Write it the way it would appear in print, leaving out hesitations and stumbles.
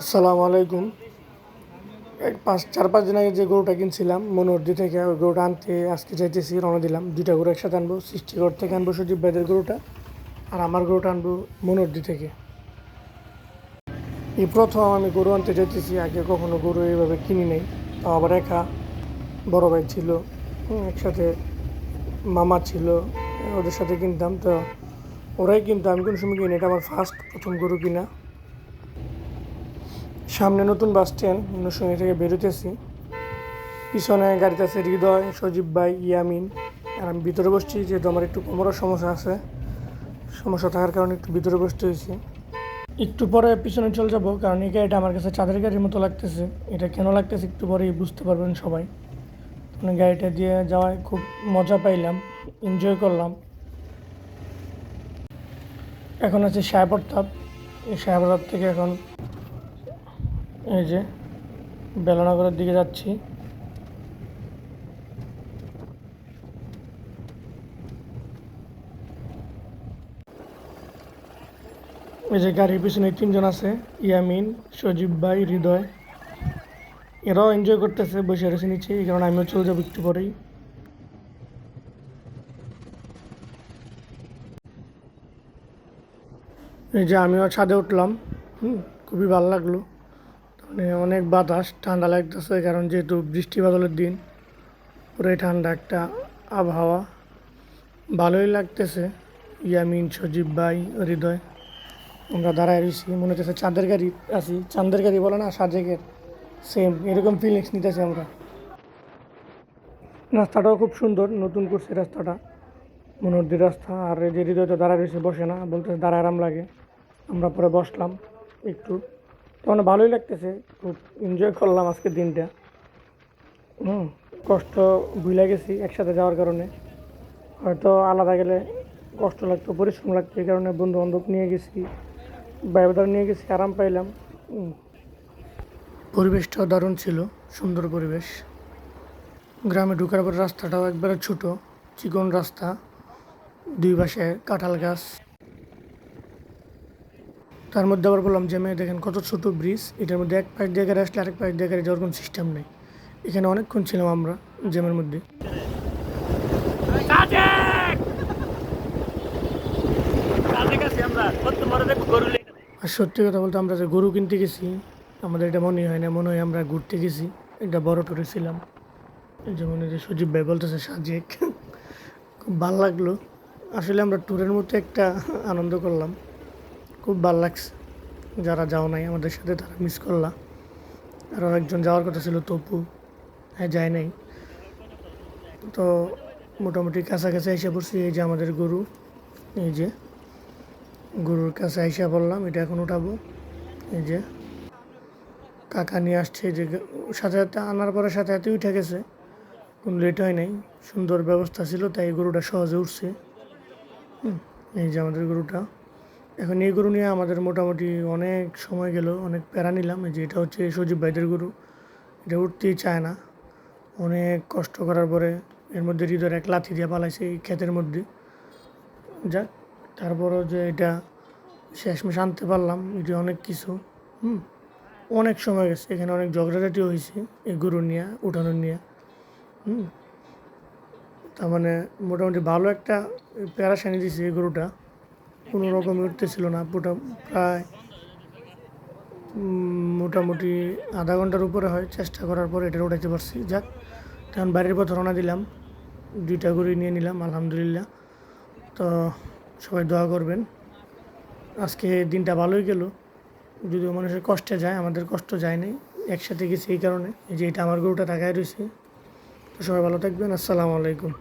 আসসালামু আলাইকুম। 4-5 দিন আগে যে গরুটা কিনছিলাম মনোহরদী থেকে, ওই গরুটা আনতে আজকে যাইতেছি, রওনা দিলাম। দুইটা গরু একসাথে আনবো, সৃষ্টিগড় থেকে আনবো সজীব ভাইদের গরুটা, আর আমার গরুটা আনবো মনোহরদী থেকে। এই প্রথম আমি গরু আনতে যাইতেছি, আগে কখনো গরু এইভাবে কিনি নাই। তাও আবার একা, বড় ভাই ছিল, একসাথে মামা ছিল, ওদের সাথে কিনতাম। তো ওরাই কিনতো, আমি কোনো সময় কিনি, এটা আমার প্রথম গরু কিনা। সামনে নতুন বাস স্ট্যান্ড, নরসিংদী থেকে বেরোতেছি। পিছনে গাড়িতে আছে হৃদয়, সজীব ভাই, ইয়ামিন, আর আমি ভিতরে বসছি, যেহেতু আমার একটু কোমরের সমস্যা আছে, সমস্যা থাকার কারণে একটু ভিতরে বসতে হয়েছি। একটু পরে পিছনে চলে যাবো, কারণ এই গাড়িটা আমার কাছে চাঁদের গাড়ির মতো লাগতেছে। এটা কেন লাগতেছে একটু পরেই বুঝতে পারবেন সবাই। মানে গাড়িটা দিয়ে যাওয়ায় খুব মজা পাইলাম, এনজয় করলাম। এখন আছে সাহেবপ্রতাপ। এই সাহেবপ্রতাপ থেকে এখন এই যে বেলানগরের দিকে যাচ্ছি। এই যে গাড়ির পিছনে 3 জন আছে, ইয়ামিন, সজীব ভাই, হৃদয়। এরাও এনজয় করতেছে, বসে রয়েছে নিচে, এই কারণে আমিও চলে যাবো একটু পরেই। এই যে আমিও ছাদে উঠলাম, খুবই ভালো লাগলো। মানে অনেক বাতাস, ঠান্ডা লাগতেছে, কারণ যেহেতু বৃষ্টি বাদলের দিন, পুরোই ঠান্ডা একটা আবহাওয়া, ভালোই লাগতেছে। ইয়ামিন, সজীব ভাই, হৃদয়, আমরা দাঁড়ায় রয়েছি, মনে হচ্ছে চাঁদের গাড়ি আছি। চাঁদের গাড়ি বলে না, সাজেকের সেম এরকম ফিলিংস নিতেছি আমরা। রাস্তাটাও খুব সুন্দর, নতুন করছে রাস্তাটা, মনোহরদীর রাস্তা। আর এই যে হৃদয় তো দাঁড়ায় রয়েছে, বসে না, বলতে দাঁড়ায় আরাম লাগে। আমরা পরে বসলাম একটু, তখন ভালোই লাগতেছে, খুব এনজয় করলাম আজকের দিনটা। কষ্ট ভুলে গেছি একসাথে যাওয়ার কারণে। হয়তো আলাদা গেলে কষ্ট লাগতো, পরিশ্রম লাগতো, এই কারণে বন্ধু বান্ধব নিয়ে গেছি, ভাইবাদার নিয়ে গেছি, আরাম পাইলাম। পরিবেশটাও দারুণ ছিল, সুন্দর পরিবেশ। গ্রামে ঢুকার পর রাস্তাটাও একবারে ছোট, চিকন রাস্তা, দুই পাশে কাঁঠাল গাছ। তার মধ্যে আবার বললাম যে মেয়ে দেখেন কত ছোট ব্রিজ, এটার মধ্যে এক পাশ দিয়ে গাড়ি আসলে আরেক পাশ দিয়ে গাড়ি যাওয়ার কোনো সিস্টেম নেই। এখানে অনেকক্ষণ ছিলাম আমরা জ্যামের মধ্যে। আর সত্যি কথা বলতে, আমরা যে গরু কিনতে গেছি, আমাদের এটা মনে হয় না, মনে হয় আমরা ঘুরতে গেছি, একটা বড় ট্যুরে ছিলাম। যেমন এই যে সজীব ভাই বলতেছে সাজেক, খুব ভাল লাগলো। আসলে আমরা ট্যুরের মতো একটা আনন্দ করলাম, খুব ভাল লাগছে। যারা যাও নাই আমাদের সাথে, তারা মিস করলা। আরও একজন যাওয়ার কথা ছিল, তপু, হ্যাঁ যায় নাই। তো মোটামুটি কাছাকাছি এসে পড়ছি। এই যে আমাদের গরু, এই যে গরুর কাছে আইসা বললাম, এটা এখন উঠাবো। এই যে কাকা নিয়ে আসছে, যে সাথে সাথে আনার পরে সাথে সাথে উঠে গেছে, কোনো লেট হয় নাই, সুন্দর ব্যবস্থা ছিল, তাই গরুটা সহজে উঠছে। এই যে আমাদের গরুটা। এখন এই গরু নিয়ে আমাদের মোটামুটি অনেক সময় গেল, অনেক প্যারা নিলাম। এই যে এটা হচ্ছে সজীব ভাইদের গরু, এটা উঠতেই চায় না। অনেক কষ্ট করার পরে এর মধ্যে হৃদয়ের এক লাথি দিয়ে পালাইছে এই ক্ষেতের মধ্যে। যাক, তারপরও যে এটা শেষমেশ আনতে পারলাম, এটা অনেক কিছু। অনেক সময় গেছে, এখানে অনেক ঝগড়াঝাটি হয়েছে এই গরু নিয়ে, উঠানো নিয়ে। তার মানে মোটামুটি ভালো একটা প্যারাসানি দিয়েছে এই গরুটা, কোনো রকমে উঠতেছিল না। প্রায় মোটামুটি আধা ঘন্টার উপরে হয় চেষ্টা করার পর এটা উঠাইতে পারছি। যাক, তখন বাড়ির পথ রওনা দিলাম, 2টা গরু নিয়ে নিলাম আলহামদুলিল্লাহ। তো সবাই দোয়া করবেন। আজকে দিনটা ভালোই গেল, যদিও মানুষের কষ্টে যায়, আমাদের কষ্ট যায় নাই, একসাথে গেছি এই কারণে। এই যে এটা আমার গরুটা তাকায় রয়েছে। তো সবাই ভালো থাকবেন, আসসালামু আলাইকুম।